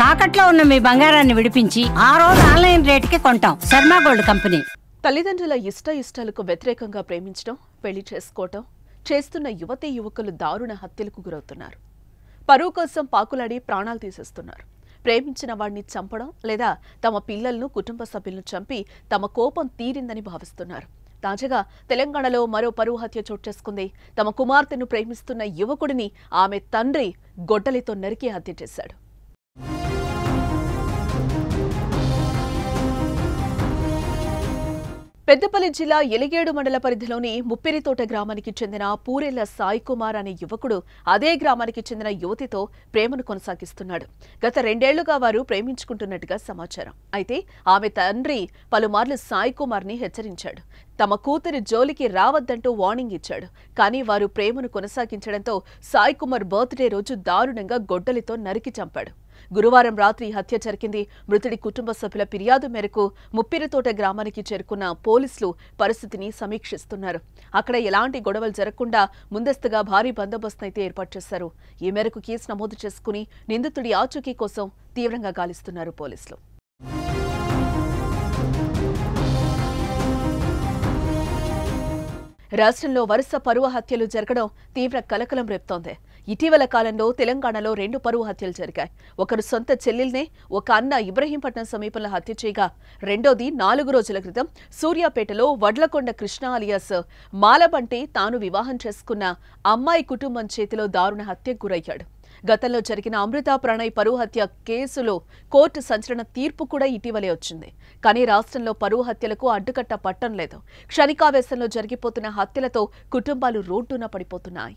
తాకట్లో ఉన్న మీ బంగారాన్ని విడిపించి ఆ రోజు ఆన్లైన్ రేటుకి కొంటాం. Sharma gold company. తల్లిదండ్రుల ఇష్టాలకు వ్యతిరేకంగా ప్రేమించడం, పెళ్లి చేసుకోవటం చేస్తున్న యువతీ యువకులు దారుణ హత్యలకు గురవుతున్నారు. పరువు కోసం పాకులాడి ప్రాణాలు తీసేస్తున్నారు. ప్రేమించిన వాడిని చంపడం లేదా తమ పిల్లలను, కుటుంబ సభ్యులను చంపి తమ కోపం తీరిందని భావిస్తున్నారు. తాజాగా తెలంగాణలో మరో పరువు హత్య చోటు చేసుకుంది. తమ కుమార్తెను ప్రేమిస్తున్న యువకుడిని ఆమె తండ్రి గొడ్డలితో నరికి హత్య చేశాడు. పెద్దపల్లి జిల్లా ఎలిగేడు మండల పరిధిలోని ముప్పిరితోట గ్రామానికి చెందిన పూరెళ్ల సాయి కుమార్ అనే యువకుడు అదే గ్రామానికి చెందిన యువతితో ప్రేమను కొనసాగిస్తున్నాడు. గత 2 ఏళ్లుగా వారు ప్రేమించుకుంటున్నట్టుగా సమాచారం. అయితే ఆమె తండ్రి పలుమార్లు సాయి కుమార్ ని హెచ్చరించాడు. తమ కూతురి జోలికి రావద్దంటూ వార్నింగ్ ఇచ్చాడు. కానీ వారు ప్రేమను కొనసాగించడంతో సాయి కుమార్ బర్త్డే రోజు దారుణంగా గొడ్డలితో నరికి చంపాడు. గురువారం రాత్రి హత్య జరిగింది. మృతుడి కుటుంబ సభ్యుల ఫిర్యాదు మేరకు ముప్పిరితోట గ్రామానికి చేరుకున్న పోలీసులు పరిస్థితిని సమీక్షిస్తున్నారు. అక్కడ ఎలాంటి గొడవలు జరగకుండా ముందస్తుగా భారీ బందోబస్తు అయితే ఏర్పాటు చేశారు. ఈ మేరకు కేసు నమోదు చేసుకుని నిందితుడి ఆచూకీ కోసం తీవ్రంగా గాలిస్తున్నారు పోలీసులు. రాష్ట్రంలో వరుస పరువు హత్యలు జరగడం తీవ్ర కలకలం రేపుతోంది. ఇటీవల కాలంలో తెలంగాణలో 2 పరువు హత్యలు జరిగాయి. ఒకరు సొంత చెల్లెల్నే ఒక అన్న ఇబ్రహీంపట్నం సమీపంలో హత్య చేయగా, రెండోది 4 రోజుల క్రితం సూర్యాపేటలో వడ్లకొండ కృష్ణ అలియాస్ మాలబంటి తాను వివాహం చేసుకున్న అమ్మాయి కుటుంబం చేతిలో దారుణ హత్యకు గురయ్యాడు. గతంలో జరిగిన అమృత ప్రణయ్ పరువు హత్య కేసులో కోర్టు సంచలన తీర్పు కూడా ఇటీవలే వచ్చింది. కానీ రాష్ట్రంలో పరువు హత్యలకు అడ్డుకట్ట పట్టం లేదు. క్షణికావేశంలో జరిగిపోతున్న హత్యలతో కుటుంబాలు రోడ్డున పడిపోతున్నాయి.